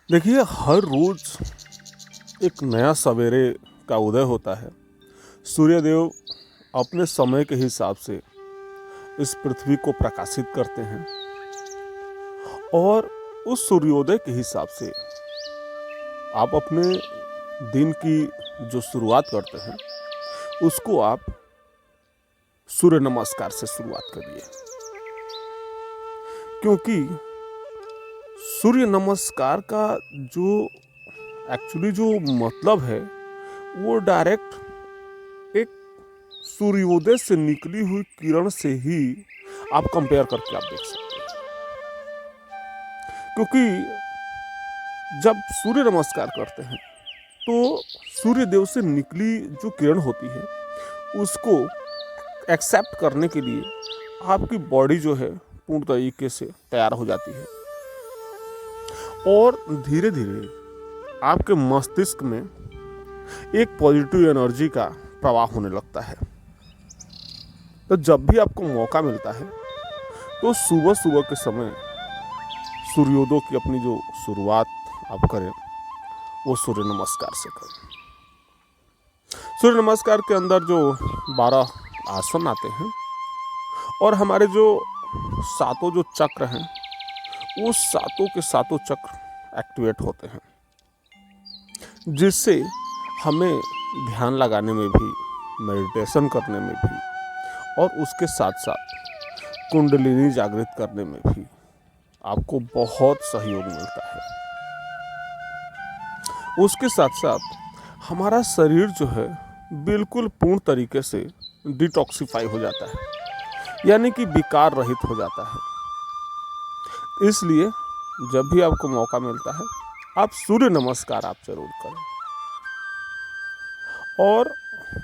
देखिए, हर रोज एक नया सवेरे का उदय होता है। सूर्यदेव अपने समय के हिसाब से इस पृथ्वी को प्रकाशित करते हैं और उस सूर्योदय के हिसाब से आप अपने दिन की जो शुरुआत करते हैं उसको आप सूर्य नमस्कार से शुरुआत करिए, क्योंकि सूर्य नमस्कार का जो जो मतलब है वो डायरेक्ट एक सूर्योदय से निकली हुई किरण से ही आप कंपेयर करके आप देख सकते हैं। क्योंकि जब सूर्य नमस्कार करते हैं तो सूर्य देव से निकली जो किरण होती है उसको एक्सेप्ट करने के लिए आपकी बॉडी जो है पूर्ण तरीके से तैयार हो जाती है और धीरे धीरे आपके मस्तिष्क में एक पॉजिटिव एनर्जी का प्रवाह होने लगता है। तो जब भी आपको मौका मिलता है तो सुबह सुबह के समय सूर्योदय की अपनी जो शुरुआत आप करें वो सूर्य नमस्कार से करें। सूर्य नमस्कार के अंदर जो 12 आसन आते हैं और हमारे जो सातों जो चक्र हैं वो सातों के सातों चक्र एक्टिवेट होते हैं, जिससे हमें ध्यान लगाने में भी, मेडिटेशन करने में भी और उसके साथ साथ कुंडलिनी जागृत करने में भी आपको बहुत सहयोग मिलता है। उसके साथ साथ हमारा शरीर जो है बिल्कुल पूर्ण तरीके से डिटॉक्सिफाई हो जाता है, यानी कि विकार रहित हो जाता है। इसलिए जब भी आपको मौका मिलता है आप सूर्य नमस्कार आप जरूर करें। और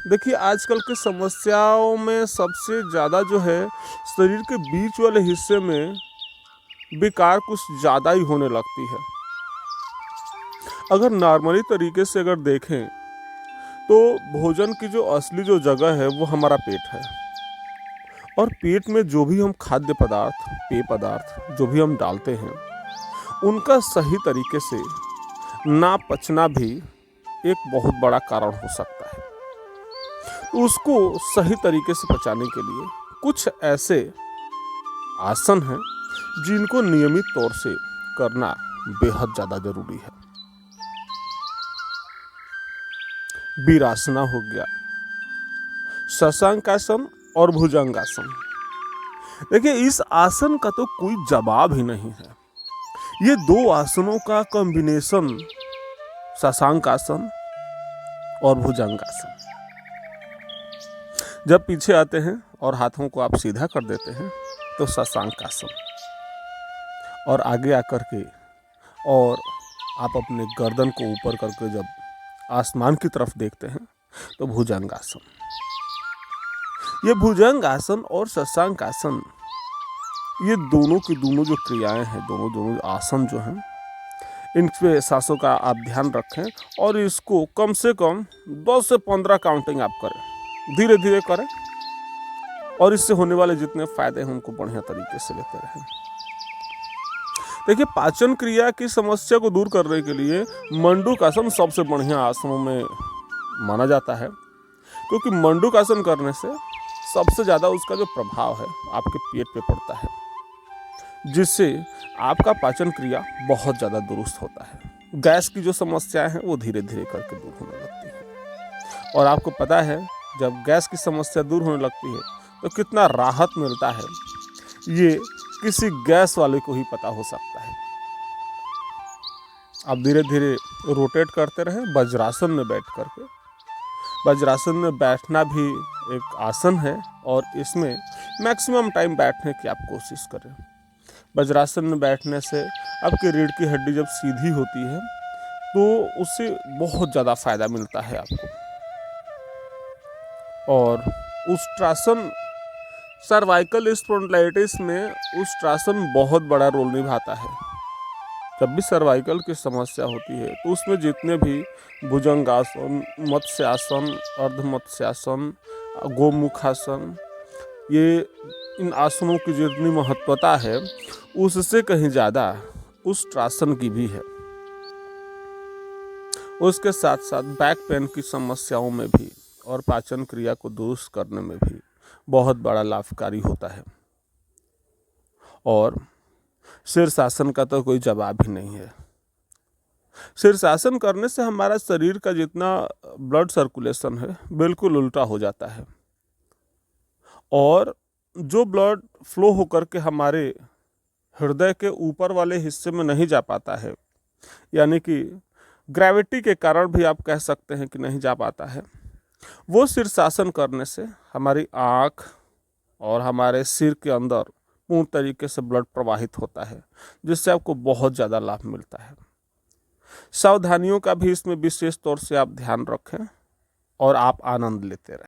देखिए, आजकल की समस्याओं में सबसे ज़्यादा जो है शरीर के बीच वाले हिस्से में विकार कुछ ज़्यादा ही होने लगती है। अगर नॉर्मली तरीके से अगर देखें तो भोजन की जो असली जो जगह है वो हमारा पेट है और पेट में जो भी हम खाद्य पदार्थ, पेय पदार्थ जो भी हम डालते हैं उनका सही तरीके से ना पचना भी एक बहुत बड़ा कारण हो सकता है। तो उसको सही तरीके से पचाने के लिए कुछ ऐसे आसन हैं जिनको नियमित तौर से करना बेहद ज़्यादा जरूरी है। वीरासना हो गया, शशांकासन और भुजंगासन। देखिए, इस आसन का तो कोई जवाब ही नहीं है। ये दो आसनों का कॉम्बिनेशन शशांकासन और भुजंगासन। जब पीछे आते हैं और हाथों को आप सीधा कर देते हैं तो शशांकासन, और आगे आकर के और आप अपने गर्दन को ऊपर करके जब आसमान की तरफ देखते हैं तो भुजंगासन। ये भुजंगासन और शशांकासन, ये दोनों की दोनों जो क्रियाएं हैं, दोनों आसन जो हैं, इन पे सांसों का आप ध्यान रखें और इसको कम से कम 10 से 15 काउंटिंग आप करें, धीरे धीरे करें और इससे होने वाले जितने फायदे हैं उनको बढ़िया तरीके से लेते रहें। देखिए, पाचन क्रिया की समस्या को दूर करने के लिए मंडूकासन सबसे बढ़िया आसनों में माना जाता है, क्योंकि मंडूकासन करने से सबसे ज़्यादा उसका जो प्रभाव है आपके पेट पे पड़ता है, जिससे आपका पाचन क्रिया बहुत ज़्यादा दुरुस्त होता है। गैस की जो समस्याएं हैं वो धीरे धीरे करके दूर होने लगती है। और आपको पता है जब गैस की समस्या दूर होने लगती है तो कितना राहत मिलता है, ये किसी गैस वाले को ही पता हो सकता है। आप धीरे धीरे रोटेट करते रहें वज्रासन में बैठ करके। वज्रासन में बैठना भी एक आसन है और इसमें मैक्सिमम टाइम बैठने की आप कोशिश करें। वज्रासन में बैठने से आपकी रीढ़ की हड्डी जब सीधी होती है तो उससे बहुत ज़्यादा फायदा मिलता है आपको। और उष्ट्रासन, सर्वाइकल स्पॉन्डिलाइटिस में उष्ट्रासन बहुत बड़ा रोल निभाता है। जब भी सर्वाइकल की समस्या होती है तो उसमें जितने भी भुजंगासन, मत्स्यासन, अर्धमत्स्यासन, गोमुखासन, ये इन आसनों की जितनी महत्वता है उससे कहीं ज़्यादा उष्ट्रासन की भी है। उसके साथ साथ बैक पेन की समस्याओं में भी और पाचन क्रिया को दुरुस्त करने में भी बहुत बड़ा लाभकारी होता है। और शीर्षासन का तो कोई जवाब ही नहीं है। शीर्षासन करने से हमारा शरीर का जितना ब्लड सर्कुलेशन है बिल्कुल उल्टा हो जाता है, और जो ब्लड फ्लो होकर के हमारे हृदय के ऊपर वाले हिस्से में नहीं जा पाता है, यानी कि ग्रेविटी के कारण भी आप कह सकते हैं कि नहीं जा पाता है, वो शीर्षासन करने से हमारी आँख और हमारे सिर के अंदर पूर्ण तरीके से ब्लड प्रवाहित होता है, जिससे आपको बहुत ज़्यादा लाभ मिलता है। सावधानियों का भी इसमें विशेष तौर से आप ध्यान रखें और आप आनंद लेते रहें।